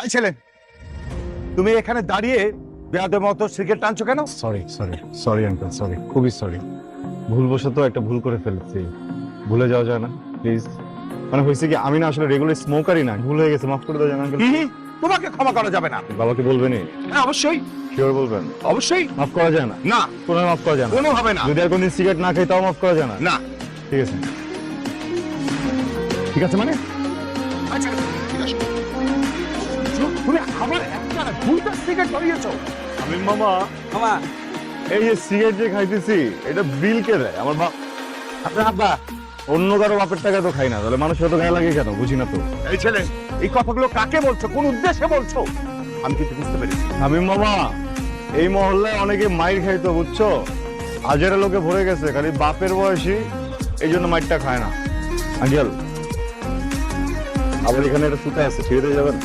এই ছেলে, তুমি এখানে দাঁড়িয়ে বেয়াদের মতো সিগারেট টানছো কেন? সরি আঙ্কেল, সরি, খুবই সরি। ভুলবশত একটা ভুল করে ফেলেছি, ভুলে যাওয়া যায় না প্লিজ? মানে হয়েছে কি, আমি না আসলে রেগুলার স্মোকারই না, ভুল হয়ে গেছে, মাফ করে দেওয়া যায় না আঙ্কেল? তোমাকে ক্ষমা করা যাবে না। বাবাকে বলবেনই? হ্যাঁ অবশ্যই, শিওর বলবেন? অবশ্যই। মাফ করা যায় না? না, কোনো মাফ করা যায় না? কোনো হবে না। যদি আর কোনদিন সিগারেট না খাই তাও মাফ করা যায় না? না। ঠিক আছে। ঠিক আছে মানে? আচ্ছা ঠিক আছে। তুমি আবার একটা দুইটা সিগারেট ধরিয়েছো। আমি মামা এই যে সিগারেট যে খাইতেছি এটা বিল কে দেয়? আমার বাপ। আপনার আব্বা। অন্য কারো বাপের টাকা তো খাই না, তাহলে মানুষের তো গায়ে লাগে কেন? বুঝি না তো। এই ছেলে, এই কথাগুলো কাকে বলছো, কোন উদ্দেশ্যে বলছো? আমি কিন্তু বুঝতে পেরেছি। আমি মামা এই মহল্লায় অনেকে মাইর খাইতো, বুঝছো? হাজারে লোকে ভরে গেছে, খালি বাপের বয়সী এই জন্য মাইরটা খায় না। আঙ্কেল, আবার এখানে একটা সুতা আছে, ছেড়ে দিয়ে যাবেন?